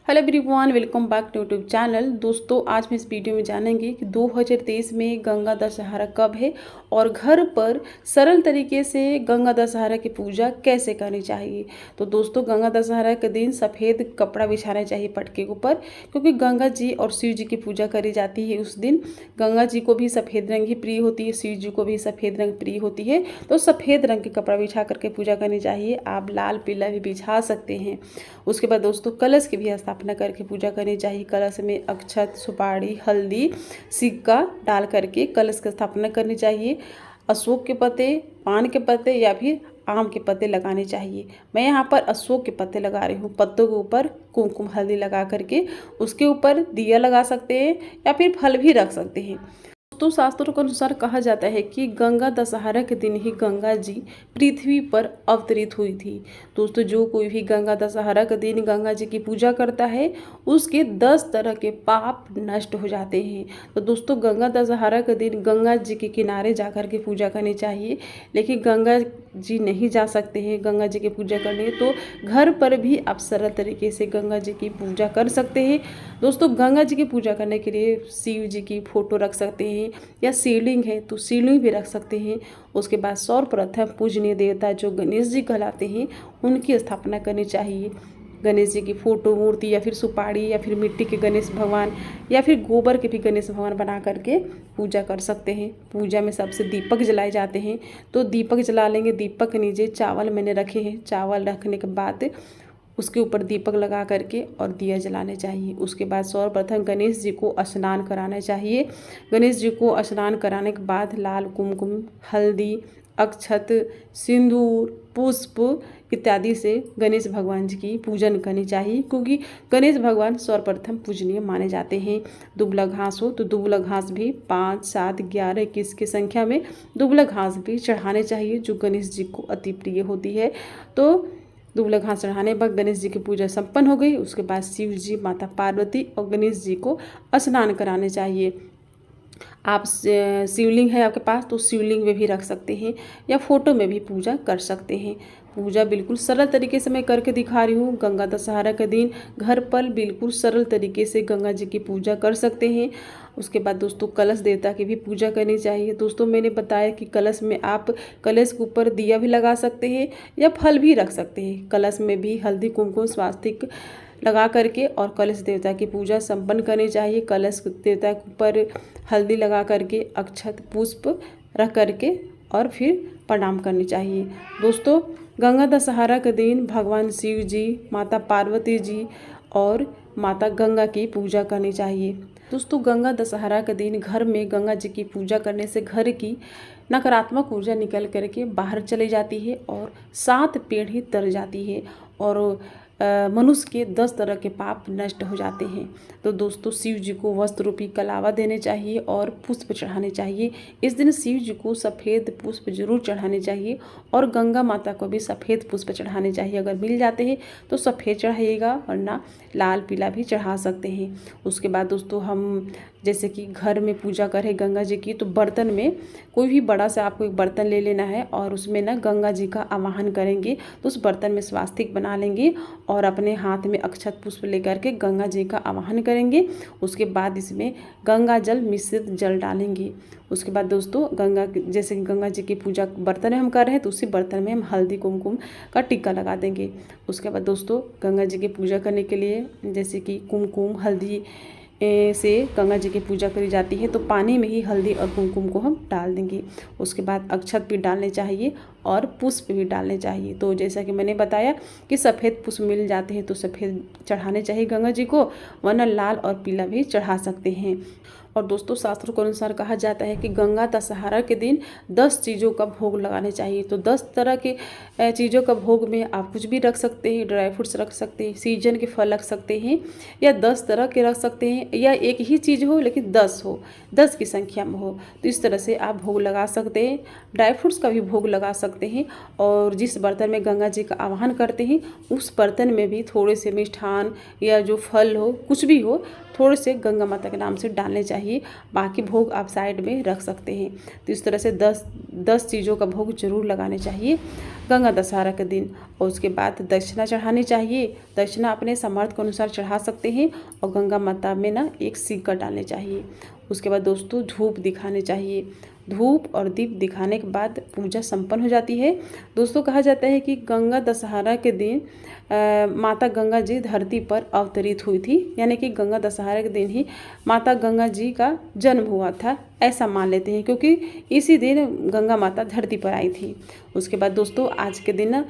Hello everyone, welcome back to YouTube channel. दोस्तों, आज हम इस वीडियो में जानेंगे कि 2023 में गंगा दशहरा कब है और घर पर सरल तरीके से गंगा दशहरा की पूजा कैसे करनी चाहिए। तो दोस्तों, गंगा दशहरा के दिन सफ़ेद कपड़ा बिछाना चाहिए पटके के ऊपर, क्योंकि गंगा जी और शिव जी की पूजा करी जाती है उस दिन। गंगा जी को भी सफ़ेद रंग ही प्रिय होती है, शिव जी को भी सफ़ेद रंग प्रिय होती है, तो सफ़ेद रंग के कपड़ा बिछा करके पूजा करनी चाहिए। आप लाल पीला भी बिछा सकते हैं। उसके बाद दोस्तों, कलश की भी स्थापना करके पूजा करनी चाहिए। कलश में अक्षत, सुपारी, हल्दी, सिक्का डाल करके कलश की स्थापना करनी चाहिए। अशोक के पत्ते, पान के पत्ते या फिर आम के पत्ते लगाने चाहिए। मैं यहाँ पर अशोक के पत्ते लगा रही हूँ। पत्तों के ऊपर कुमकुम हल्दी लगा करके उसके ऊपर दिया लगा सकते हैं या फिर फल भी रख सकते हैं। दोस्तों, शास्त्रों के अनुसार कहा जाता है कि गंगा दशहरा के दिन ही गंगा जी पृथ्वी पर अवतरित हुई थी। दोस्तों, जो कोई भी गंगा दशहरा के दिन गंगा जी की पूजा करता है उसके 10 तरह के पाप नष्ट हो जाते हैं। तो दोस्तों, गंगा दशहरा के दिन गंगा जी के किनारे जाकर के पूजा करनी चाहिए। लेकिन गंगा जी नहीं जा सकते हैं गंगा जी की पूजा करने, तो घर पर भी आप सरल तरीके से गंगा जी की पूजा कर सकते हैं। दोस्तों, गंगा जी की पूजा करने के लिए शिव जी की फोटो रख सकते हैं या शिवलिंग है तो शिवलिंग भी रख सकते हैं। उसके बाद सर्वप्रथम पूजनीय देवता जो गणेश जी कहलाते हैं उनकी स्थापना करनी चाहिए। गणेश जी की फोटो, मूर्ति या फिर सुपारी या फिर मिट्टी के गणेश भगवान या फिर गोबर के भी गणेश भगवान बना करके पूजा कर सकते हैं। पूजा में सबसे दीपक जलाए जाते हैं, तो दीपक जला लेंगे। दीपक के नीचे चावल मैंने रखे हैं। चावल रखने के बाद उसके ऊपर दीपक लगा करके और दिया जलाने चाहिए। उसके बाद सर्वप्रथम गणेश जी को स्नान कराना चाहिए। गणेश जी को स्नान कराने के बाद लाल कुमकुम, हल्दी, अक्षत, सिंदूर, पुष्प इत्यादि से गणेश भगवान जी की पूजन करनी चाहिए, क्योंकि गणेश भगवान सर्वप्रथम पूजनीय माने जाते हैं। दुबला घास हो तो दुबला घास भी 5, 7, 11, 21 की संख्या में दुबला घास भी चढ़ाने चाहिए, जो गणेश जी को अति प्रिय होती है। तो दुबला घास चढ़ाने पर गणेश जी की पूजा संपन्न हो गई। उसके बाद शिव जी, माता पार्वती और गणेश जी को स्नान कराने चाहिए। आप शिवलिंग है आपके पास तो शिवलिंग में भी रख सकते हैं या फोटो में भी पूजा कर सकते हैं। पूजा बिल्कुल सरल तरीके से मैं करके दिखा रही हूँ। गंगा दशहरा के दिन घर पर बिल्कुल सरल तरीके से गंगा जी की पूजा कर सकते हैं। उसके बाद दोस्तों, कलश देवता की भी पूजा करनी चाहिए। दोस्तों, मैंने बताया कि कलश में आप कलश के ऊपर दिया भी लगा सकते हैं या फल भी रख सकते हैं। कलश में भी हल्दी, कुमकुम, स्वास्तिक लगा करके और कलश देवता की पूजा संपन्न करनी चाहिए। कलश देवता के ऊपर हल्दी लगा करके अक्षत, पुष्प रख करके और फिर प्रणाम करनी चाहिए। दोस्तों, गंगा दशहरा के दिन भगवान शिव जी, माता पार्वती जी और माता गंगा की पूजा करनी चाहिए। दोस्तों, गंगा दशहरा के दिन घर में गंगा जी की पूजा करने से घर की नकारात्मक ऊर्जा निकल करके बाहर चली जाती है और 7 पीढ़ी तर जाती है और मनुष्य के 10 तरह के पाप नष्ट हो जाते हैं। तो दोस्तों, शिव जी को वस्त्र रूपी कलावा देने चाहिए और पुष्प चढ़ाने चाहिए। इस दिन शिव जी को सफ़ेद पुष्प जरूर चढ़ाने चाहिए और गंगा माता को भी सफ़ेद पुष्प चढ़ाने चाहिए। अगर मिल जाते हैं तो सफ़ेद चढ़ाइएगा, वरना लाल पीला भी चढ़ा सकते हैं। उसके बाद दोस्तों, हम जैसे कि घर में पूजा करें गंगा जी की, तो बर्तन में कोई भी बड़ा सा आपको एक बर्तन ले लेना है और उसमें ना गंगा जी का आवाहन करेंगे। तो उस बर्तन में स्वास्तिक बना लेंगे और अपने हाथ में अक्षत पुष्प लेकर के गंगा जी का आवाहन करेंगे। उसके बाद इसमें गंगा जल मिश्रित जल डालेंगे। उसके बाद दोस्तों, जैसे कि गंगा जी की पूजा बर्तन में हम कर रहे हैं तो उसी बर्तन में हम हल्दी कुमकुम का टिक्का लगा देंगे। उसके बाद दोस्तों, गंगा जी की पूजा करने के लिए जैसे कि कुमकुम, हल्दी से गंगा जी की पूजा करी जाती है, तो पानी में ही हल्दी और कुमकुम को हम डाल देंगे। उसके बाद अक्षत भी डालने चाहिए और पुष्प भी डालने चाहिए। तो जैसा कि मैंने बताया कि सफ़ेद पुष्प मिल जाते हैं तो सफ़ेद चढ़ाने चाहिए गंगा जी को, वरना लाल और पीला भी चढ़ा सकते हैं। और दोस्तों, शास्त्रों के अनुसार कहा जाता है कि गंगा दशहरा के दिन 10 चीज़ों का भोग लगाने चाहिए। तो 10 तरह के चीज़ों का भोग में आप कुछ भी रख सकते हैं। ड्राई फ्रूट्स रख सकते हैं, सीजन के फल रख सकते हैं या 10 तरह के रख सकते हैं, या एक ही चीज़ हो लेकिन 10 हो, 10 की संख्या में हो। तो इस तरह से आप भोग लगा सकते हैं। ड्राई फ्रूट्स का भी भोग लगा सकते हैं और जिस बर्तन में गंगा जी का आवाहन करते हैं उस बर्तन में भी थोड़े से मिष्ठान या जो फल हो, कुछ भी हो, थोड़े से गंगा माता के नाम से डालने चाहिए। चाहिए, बाकी भोग आप साइड में रख सकते हैं। तो इस तरह से 10 चीज़ों का भोग जरूर लगाने चाहिए गंगा दशहरा के दिन। और उसके बाद दक्षिणा चढ़ानी चाहिए। दक्षिणा अपने सामर्थ्य के अनुसार चढ़ा सकते हैं और गंगा माता में ना एक सिक्का डालने चाहिए। उसके बाद दोस्तों धूप दिखाने चाहिए। धूप और दीप दिखाने के बाद पूजा संपन्न हो जाती है। दोस्तों कहा जाता है कि गंगा दशहरा के दिन माता गंगा जी धरती पर अवतरित हुई थी, यानी कि गंगा दशहरा के दिन ही माता गंगा जी का जन्म हुआ था, ऐसा मान लेते हैं, क्योंकि इसी दिन गंगा माता धरती पर आई थी। उसके बाद दोस्तों आज के दिन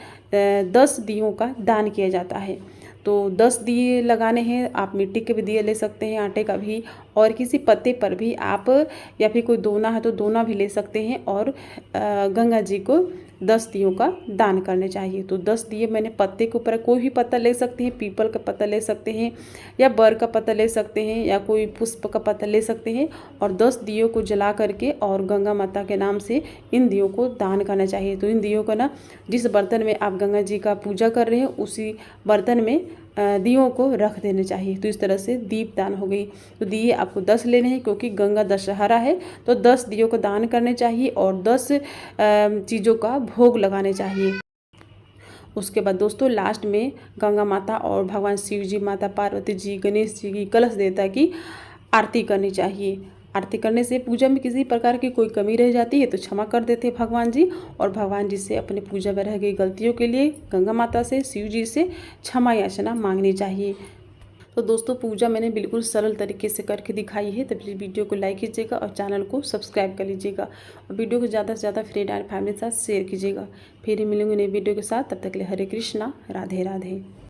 10 दियों का दान किया जाता है। तो 10 दिए लगाने हैं, आप मिट्टी के भी दिए ले सकते हैं, आटे का भी, और किसी पत्ते पर भी आप, या फिर कोई दोना है तो दोना भी ले सकते हैं। और गंगा जी को 10 दियों का दान करने चाहिए। तो 10 दिए मैंने पत्ते के ऊपर, कोई भी पत्ता ले सकते हैं, पीपल का पत्ता ले सकते हैं या बर का पत्ता ले सकते हैं या कोई पुष्प का पत्ता ले सकते हैं, और 10 दियों को जला करके और गंगा माता के नाम से इन दियों को दान करना चाहिए। तो इन दियों को ना, जिस बर्तन में आप गंगा जी का पूजा कर रहे हैं उसी बर्तन में दियों को रख देने चाहिए। तो इस तरह से दीप दान हो गई। तो दिए आपको 10 लेने हैं, क्योंकि गंगा दशहरा है तो 10 दियों को दान करने चाहिए और 10 चीज़ों का भोग लगाने चाहिए। उसके बाद दोस्तों लास्ट में गंगा माता और भगवान शिव जी, माता पार्वती जी, गणेश जी की, कलश देवता की आरती करनी चाहिए। आरती करने से पूजा में किसी प्रकार की कोई कमी रह जाती है तो क्षमा कर देते हैं भगवान जी, और भगवान जी से अपने पूजा में रह गई गलतियों के लिए गंगा माता से, शिव जी से क्षमा याचना मांगनी चाहिए। तो दोस्तों पूजा मैंने बिल्कुल सरल तरीके से करके दिखाई है। तो प्लीज़ वीडियो को लाइक कीजिएगा और चैनल को सब्सक्राइब कर लीजिएगा, और वीडियो को ज़्यादा से ज़्यादा फ्रेंड एंड फैमिली के साथ शेयर कीजिएगा। फिर मिलेंगे नई वीडियो के साथ, तब तक के लिए हरे कृष्णा, राधे राधे।